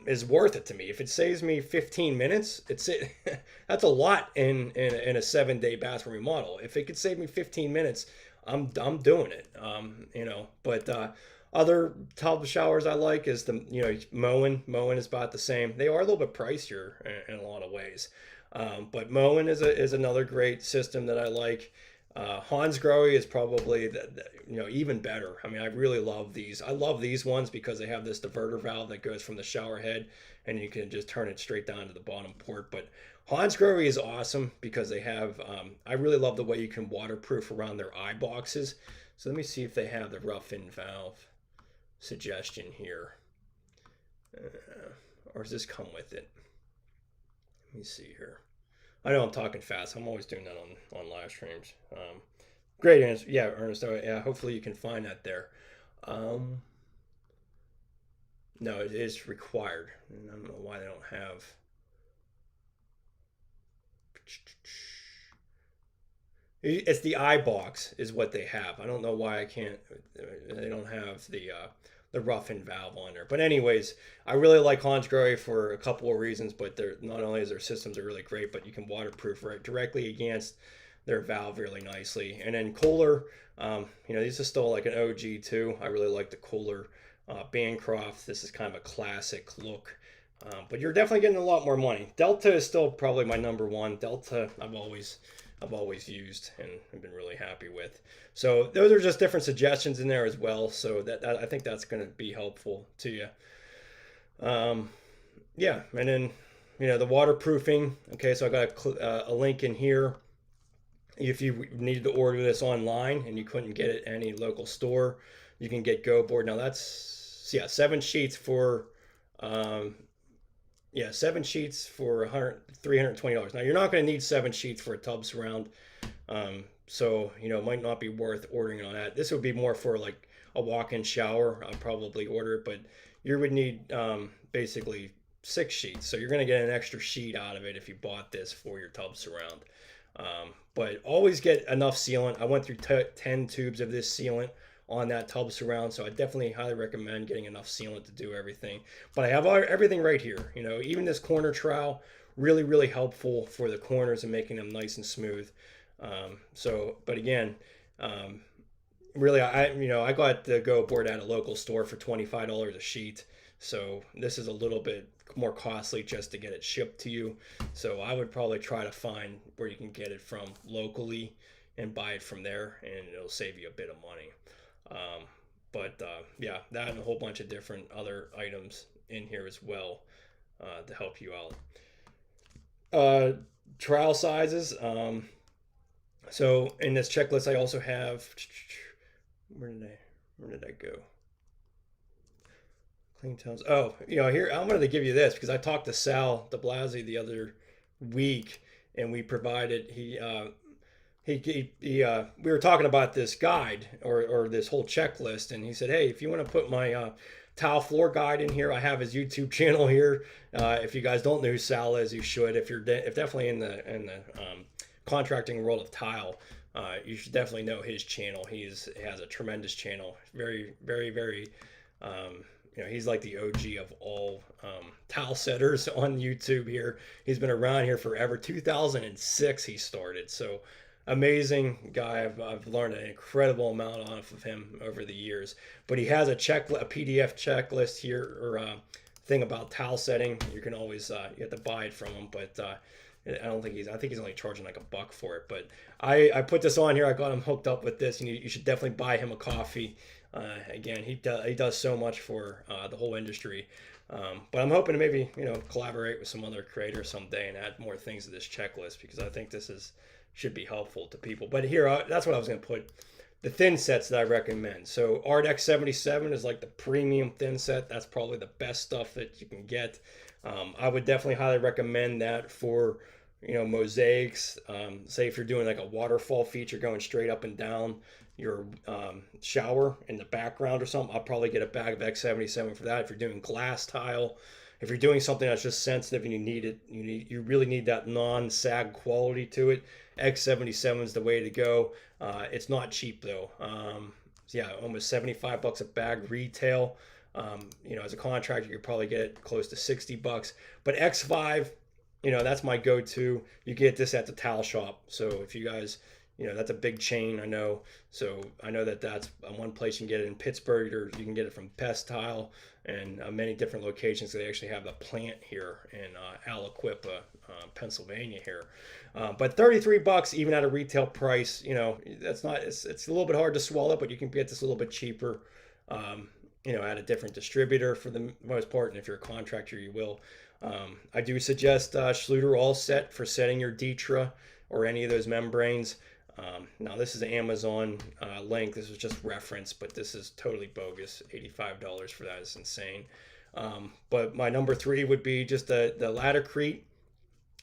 Speaker 1: is worth it to me. If it saves me 15 minutes, that's a lot in a 7-day bathroom remodel. If it could save me 15 minutes, I'm doing it. But other tub showers I like is the Moen. Moen is about the same. They are a little bit pricier in a lot of ways. But Moen is another great system that I like. Hansgrohe is probably even better. I mean, I really love these. I love these ones because they have this diverter valve that goes from the shower head, and you can just turn it straight down to the bottom port. But Hansgrohe is awesome because they have. I really love the way you can waterproof around their eye boxes. So let me see if they have the rough-in valve suggestion here, or does this come with it? Let me see here. I know I'm talking fast. I'm always doing that on live streams. Great answer. Yeah, Ernest. Yeah, hopefully you can find that there. No, it is required. I don't know why they don't have. It's the eye box is what they have. I don't know why I can't. They don't have the rough-in valve on there. But anyways, I really like Hansgrohe for a couple of reasons. But they're not only is their systems are really great, but you can waterproof right directly against their valve really nicely. And then Kohler, these are still like an OG too. I really like the Kohler Bancroft. This is kind of a classic look. But you're definitely getting a lot more money. Delta is still probably my number one. Delta, I've always used and have been really happy with. So those are just different suggestions in there as well. So that I think that's going to be helpful to you. Yeah, and then the waterproofing. Okay, so I got a link in here. If you needed to order this online and you couldn't get it at any local store, you can get Go Board. Now that's 7 sheets for 7 sheets for $320. Now you're not going to need 7 sheets for a tub surround, so it might not be worth ordering it on that. This would be more for like a walk-in shower. I'd probably order it, but you would need basically 6 sheets. So you're going to get an extra sheet out of it if you bought this for your tub surround. But always get enough sealant. I went through 10 tubes of this sealant on that tub surround, so I definitely highly recommend getting enough sealant to do everything. But I have everything right here. Even this corner trowel, really, really helpful for the corners and making them nice and smooth. But again, really, I got the Go Board at a local store for $25 a sheet. So this is a little bit more costly just to get it shipped to you. So I would probably try to find where you can get it from locally and buy it from there, and it'll save you a bit of money. That and a whole bunch of different other items in here as well to help you out. Trowel sizes. So in this checklist, I also have, where did I go? Clean towels. Oh, here I'm going to give you this because I talked to Sal de Blasi the other week, and we provided we were talking about this guide or this whole checklist, and he said, hey, if you want to put my tile floor guide in here, I have his YouTube channel here. If you guys don't know who Sal is, you should. If you're if definitely in the contracting world of tile, you should definitely know his channel. He has a tremendous channel. Very, very, very. He's like the OG of all tile setters on YouTube here. He's been around here forever. 2006 he started. So amazing guy. I've learned an incredible amount off of him over the years. But he has a PDF checklist here, or thing about tile setting. You can always you have to buy it from him, but I think he's only charging like $1 for it. But I put this on here. I got him hooked up with this, and you should definitely buy him a coffee. Again, he does so much for the whole industry. But I'm hoping to maybe collaborate with some other creators someday and add more things to this checklist, because I think this should be helpful to people. But here, that's what I was going to put. The thin sets that I recommend. So Art X77 is like the premium thin set. That's probably the best stuff that you can get. I would definitely highly recommend that for mosaics. Say if you're doing like a waterfall feature going straight up and down your shower in the background or something, I'll probably get a bag of X77 for that. If you're doing glass tile, if you're doing something that's just sensitive and you really need that non-sag quality to it, X77 is the way to go. It's not cheap though. Yeah, almost $75 a bag retail. As a contractor, you could probably get it close to $60. But X5, that's my go-to. You get this at the tile shop. So if you guys, that's a big chain, I know. So I know that's one place you can get it in Pittsburgh, or you can get it from Best Tile and many different locations. They actually have the plant here in Aliquippa, Pennsylvania here. But $33, even at a retail price, that's not. It's a little bit hard to swallow, but you can get this a little bit cheaper. At a different distributor for the most part, and if you're a contractor, you will. I do suggest Schluter All Set for setting your Ditra or any of those membranes. Now this is an Amazon link. This was just reference, but this is totally bogus. $85 for that is insane. But my number 3 would be just the Laddercrete.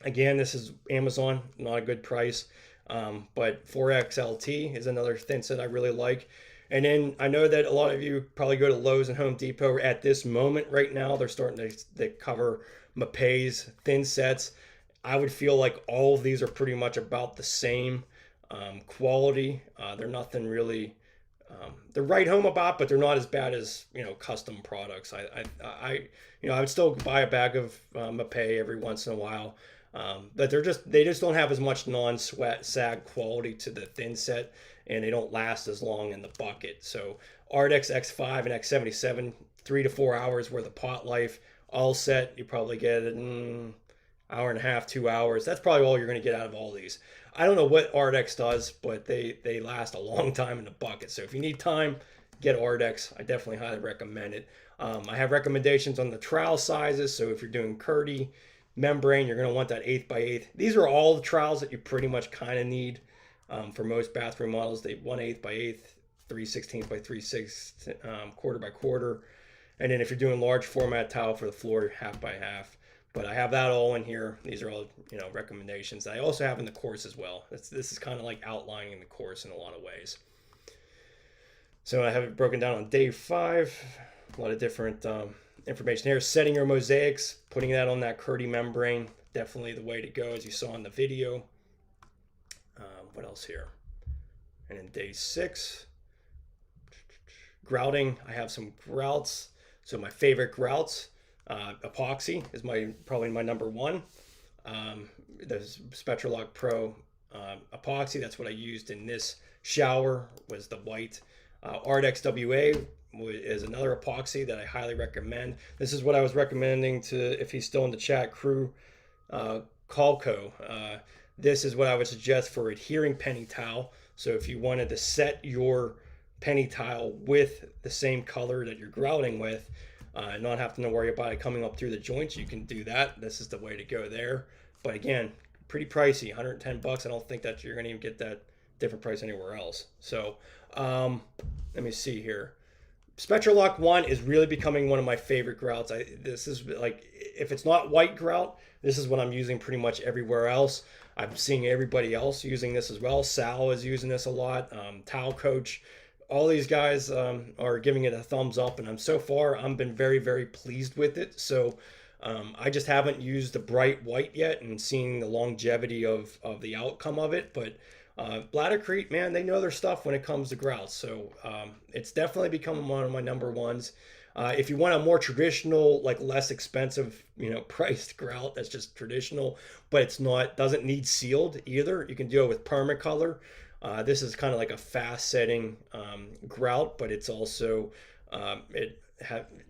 Speaker 1: Again, this is Amazon, not a good price. But 4XLT is another thin set I really like. And then I know that a lot of you probably go to Lowe's and Home Depot at this moment right now. They're starting to cover Mapei's thin sets. I would feel like all of these are pretty much about the same quality. They're nothing really they're right home about, but they're not as bad as custom products. I would still buy a bag of Mapei every once in a while. But they just don't have as much non-sweat sag quality to the thin set, and they don't last as long in the bucket. So Ardex X5 and X77, 3 to 4 hours worth of pot life. All set, you probably get an hour and a half, 2 hours. That's probably all you're going to get out of all these. I don't know what Ardex does, but they last a long time in the bucket. So if you need time, get Ardex. I definitely highly recommend it. I have recommendations on the trowel sizes. So if you're doing Curdy membrane, you're going to want that 8 by 8. These are all the trowels that you pretty much kind of need for most bathroom models. They 1/8 by 8, 3/16 by 3/6, quarter by quarter. And then if you're doing large format tile for the floor, half by half. But I have that all in here. These are all recommendations. I also have in the course as well. This is kind of like outlining the course in a lot of ways. So I have it broken down on day 5. A lot of different information here. Setting your mosaics, putting that on that Curdy membrane, definitely the way to go, as you saw in the video. What else here? And in day 6, grouting. I have some grouts. So my favorite grouts, epoxy is probably my number 1. The Spectralock Pro epoxy. That's what I used in this shower, was the white. Art XWA is another epoxy that I highly recommend. This is what I was recommending to, if he's still in the chat, Crew Calco. This is what I would suggest for adhering penny tile. So if you wanted to set your penny tile with the same color that you're grouting with, and not having to worry about it coming up through the joints, you can do that. This is the way to go there. But again, pretty pricey, $110. I don't think that you're going to even get that different price anywhere else. So let me see here. Spectralock 1 is really becoming one of my favorite grouts. This is like, if it's not white grout, this is what I'm using pretty much everywhere else. I'm seeing everybody else using this as well. Sal is using this a lot. Towel Coach, all these guys are giving it a thumbs up, and I've been very, very pleased with it. So I just haven't used the bright white yet and seeing the longevity of the outcome of it. But Bladdercrete, man, they know their stuff when it comes to grouts. So it's definitely becoming one of my number ones. If you want a more traditional, like less expensive, priced grout that's just traditional, but doesn't need sealed either, you can do it with permacolor. This is kind of like a fast setting grout, but it's also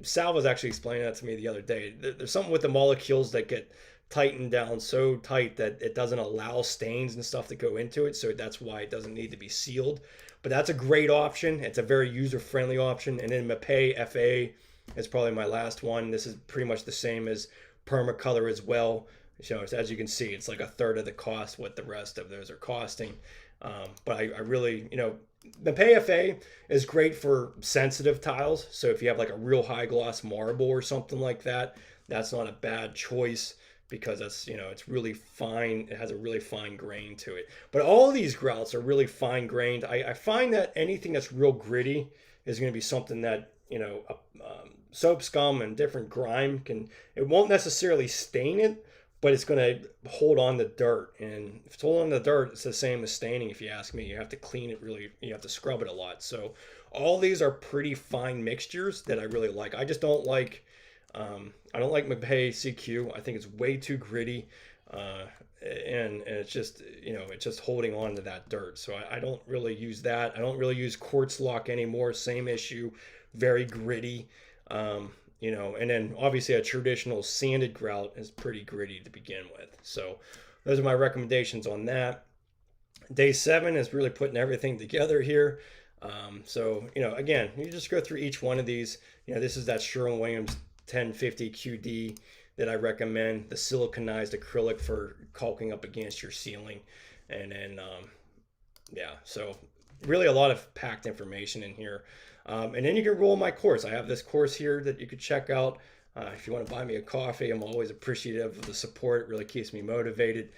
Speaker 1: Sal was actually explaining that to me the other day. There's something with the molecules that get tightened down so tight that it doesn't allow stains and stuff to go into it, so that's why it doesn't need to be sealed. But that's a great option. It's a very user-friendly option. And then Mapei FA is probably my last one. This is pretty much the same as permacolor as well. As you can see, it's like a third of the cost what the rest of those are costing. But I really, Mapei FA is great for sensitive tiles. So if you have like a real high gloss marble or something like that, that's not a bad choice, because it's really fine. It has a really fine grain to it. But all of these grouts are really fine grained. I find that anything that's real gritty is going to be something that, soap scum and different grime it won't necessarily stain it, but it's going to hold on to dirt. And if it's holding on to dirt, it's the same as staining, if you ask me. You have to clean it you have to scrub it a lot. So all these are pretty fine mixtures that I really like. I just don't like I don't like Mapei CQ. I think it's way too gritty, and it's just it's just holding on to that dirt. So I don't really use that. I don't really use Quartz Lock anymore. Same issue, very gritty. And then obviously a traditional sanded grout is pretty gritty to begin with. So those are my recommendations on that. Day 7 is really putting everything together here. So again, you just go through each one of these. This is that Sherwin-Williams 1050 QD that I recommend, the siliconized acrylic for caulking up against your ceiling. And then so really a lot of packed information in here. And then you can roll my course. I have this course here that you could check out. If you want to buy me a coffee, I'm always appreciative of the support. It really keeps me motivated.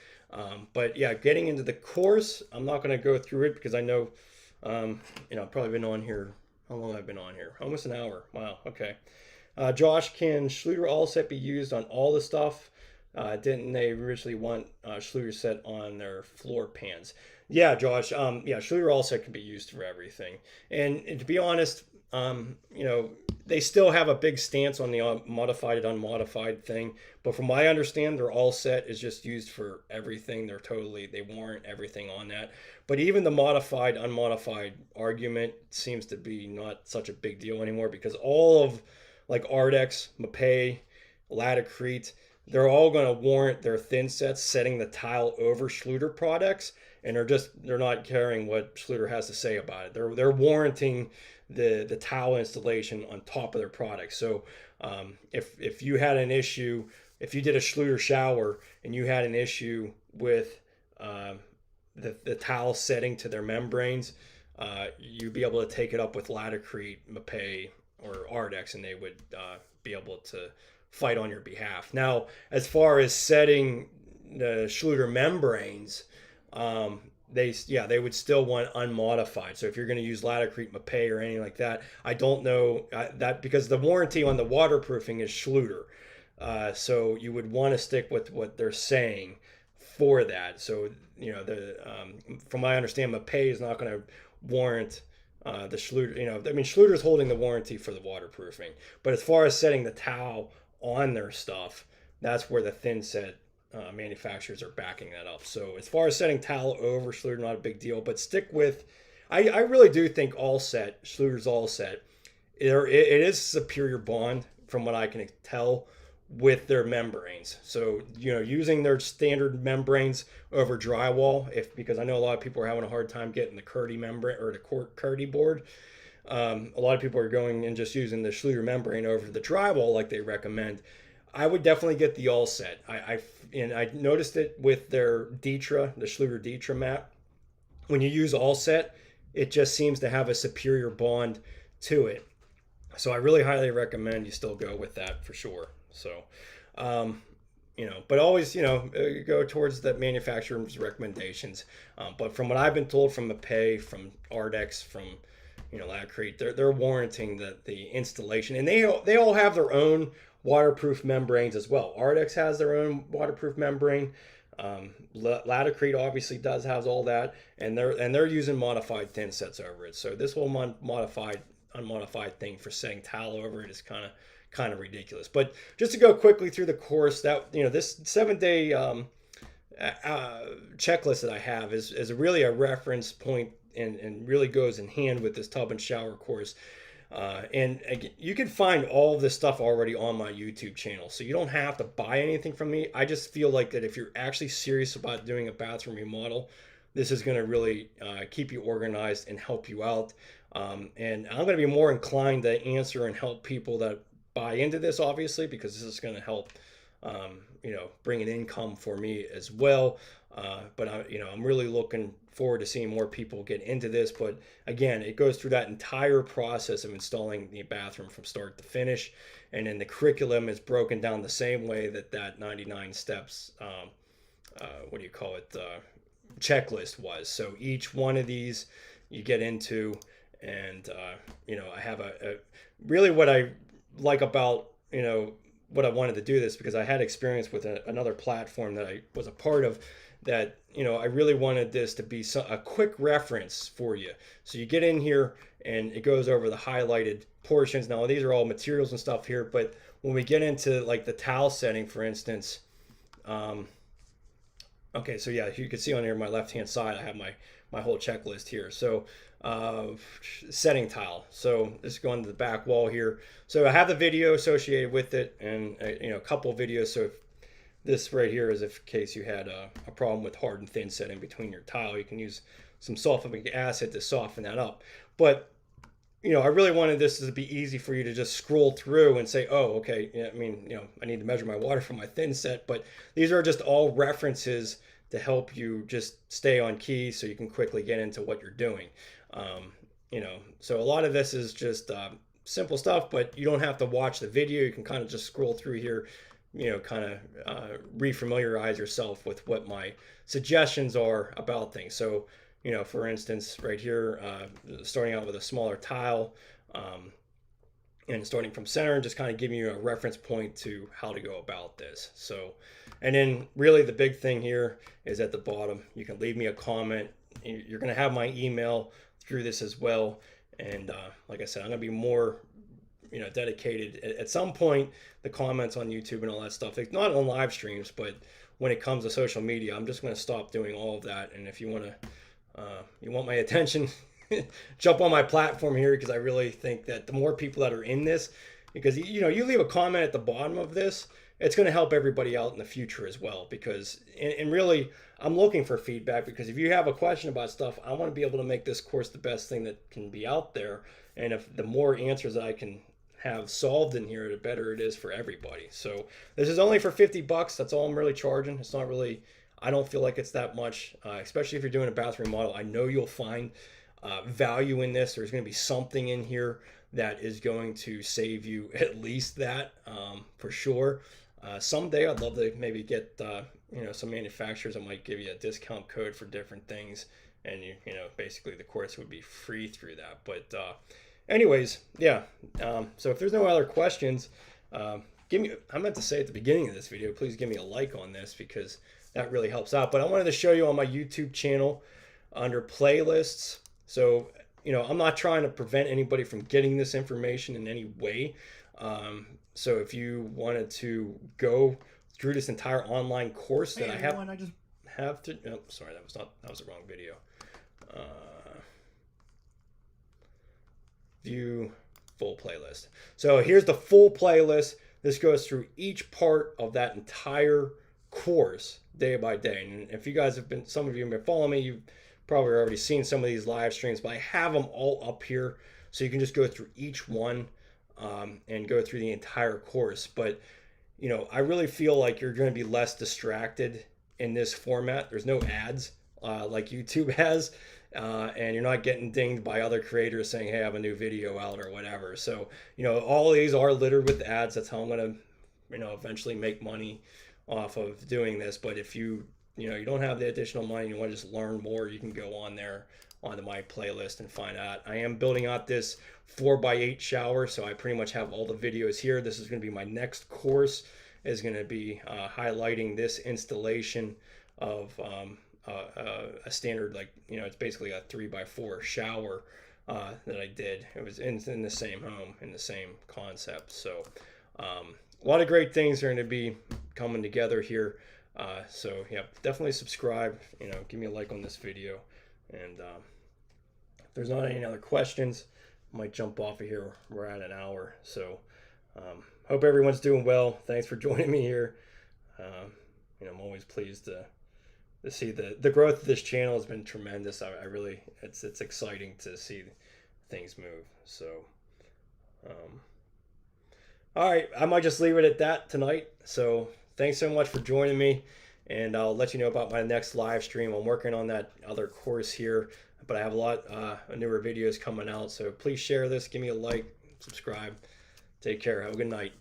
Speaker 1: But yeah, getting into the course, I'm not going to go through it because I know I've probably been on here. How long have I been on here? Almost an hour. Wow. Okay. Josh, can Schluter all set be used on all the stuff? Didn't they originally want Schluter set on their floor pans? Yeah, Josh. Schluter all set can be used for everything. And to be honest, they still have a big stance on the modified and unmodified thing. But from my understanding, their all set is just used for everything. They warrant everything on that. But even the modified, unmodified argument seems to be not such a big deal anymore, because all of like Ardex, Mapei, Laticrete, they're all going to warrant their thin sets setting the tile over Schluter products, and they're not caring what Schluter has to say about it. They're warranting the tile installation on top of their products. So if you had an issue, if you did a Schluter shower and you had an issue with the tile setting to their membranes, you'd be able to take it up with Laticrete, Mapei, or Ardex, and they would be able to fight on your behalf. Now, as far as setting the Schluter membranes, they would still want unmodified. So if you're going to use Laticrete, Mapei, or anything like that, I don't know that, because the warranty on the waterproofing is Schluter. So you would want to stick with what they're saying for that. So from my understanding, Mapei is not going to warrant the Schluter. Schluter's holding the warranty for the waterproofing, but as far as setting the towel on their stuff, that's where the thin set manufacturers are backing that up. So as far as setting towel over Schluter, not a big deal, but stick with, I really do think all set, Schluter's all set, it is superior bond from what I can tell with their membranes. So using their standard membranes over drywall, because I know a lot of people are having a hard time getting the Curdy membrane or the Curdy board. A lot of people are going and just using the Schluter membrane over the drywall like they recommend. I would definitely get the all set. I noticed it with their Ditra, the Schluter Ditra mat. When you use all set, it just seems to have a superior bond to it. So I really highly recommend you still go with that for sure. So, um, but always, go towards the manufacturer's recommendations. But from what I've been told from Mapei, from Ardex, from Latacrete, they're warranting the installation, and they all have their own waterproof membranes as well. Ardex has their own waterproof membrane. Latacrete obviously does has all that, and they're using modified thin sets over it. So this whole unmodified thing for setting tile over it is kind of ridiculous. But just to go quickly through the course, that this 7-day checklist that I have is really a reference point, and really goes in hand with this tub and shower course. And again, you can find all of this stuff already on my YouTube channel, so you don't have to buy anything from me. I just feel like that if you're actually serious about doing a bathroom remodel, this is going to really keep you organized and help you out. And I'm going to be more inclined to answer and help people that buy into this, obviously, because this is going to help, bring an income for me as well. But I'm really looking forward to seeing more people get into this. But again, it goes through that entire process of installing the bathroom from start to finish, and then the curriculum is broken down the same way that 99 steps. What do you call it? Checklist was. So each one of these you get into, and I have a really what I like about what I wanted to do this, because I had experience with another platform that I was a part of, that I really wanted this to be a quick reference for you. So you get in here and it goes over the highlighted portions. Now these are all materials and stuff here, but when we get into like the towel setting, for instance, okay, so yeah, you can see on here my left hand side I have my whole checklist here. So setting tile. So this is going to the back wall here. So I have the video associated with it, and a couple of videos. So if this right here is if in case you had a problem with hard and thin setting between your tile, you can use some sulfuric acid to soften that up. But I really wanted this to be easy for you to just scroll through and say, oh, okay, yeah, I need to measure my water for my thin set. But these are just all references to help you just stay on key so you can quickly get into what you're doing. So a lot of this is just simple stuff, but you don't have to watch the video. You can kind of just scroll through here, kind of refamiliarize yourself with what my suggestions are about things. So, for instance, right here, starting out with a smaller tile, and starting from center, and just kind of giving you a reference point to how to go about this. So, and then really the big thing here is at the bottom, you can leave me a comment. You're going to have my email through this as well. And like I said, I'm going to be more dedicated at some point. The comments on YouTube and all that stuff, it's not on live streams, but when it comes to social media, I'm just going to stop doing all of that. And if you want my attention, jump on my platform here, because I really think that the more people that are in this, because you leave a comment at the bottom of this, it's going to help everybody out in the future as well. Because and really, I'm looking for feedback, because if you have a question about stuff, I want to be able to make this course the best thing that can be out there. And if the more answers that I can have solved in here, the better it is for everybody. So this is only for $50. That's all I'm really charging. It's not really, I don't feel like it's that much, especially if you're doing a bathroom remodel. I know you'll find value in this. There's going to be something in here that is going to save you at least that, for sure. Someday I'd love to maybe get some manufacturers that might give you a discount code for different things, and basically the course would be free through that. But anyways, yeah. So if there's no other questions, I meant to say at the beginning of this video, please give me a like on this, because that really helps out. But I wanted to show you on my YouTube channel under playlists. So I'm not trying to prevent anybody from getting this information in any way. So if you wanted to go through this entire online course that I have to, oh, sorry, that was the wrong video. View full playlist. So here's the full playlist. This goes through each part of that entire course day by day. And if you guys some of you have been following me, you've probably already seen some of these live streams, but I have them all up here, so you can just go through each one and go through the entire course. But I really feel like you're going to be less distracted in this format. There's no ads like YouTube has, and you're not getting dinged by other creators saying, hey, I have a new video out or whatever. So, all of these are littered with ads. That's how I'm going to, eventually make money off of doing this. But if you don't have the additional money, you want to just learn more, you can go on there onto my playlist and find out. I am building out this 4x8 shower, so I pretty much have all the videos here. This is going to be my next course, is going to be highlighting this installation of a standard, like, it's basically a 3x4 shower that I did. It was in the same home, in the same concept. So a lot of great things are going to be coming together here. So yeah, definitely subscribe, give me a like on this video. And if there's not any other questions, I might jump off of here. We're at an hour. So hope everyone's doing well. Thanks for joining me here. I'm always pleased to see the growth of this channel has been tremendous. I really, it's exciting to see things move. So all right, I might just leave it at that tonight. So thanks so much for joining me, and I'll let you know about my next live stream. I'm working on that other course here, but I have a lot of newer videos coming out. So please share this, give me a like, subscribe. Take care. Have a good night.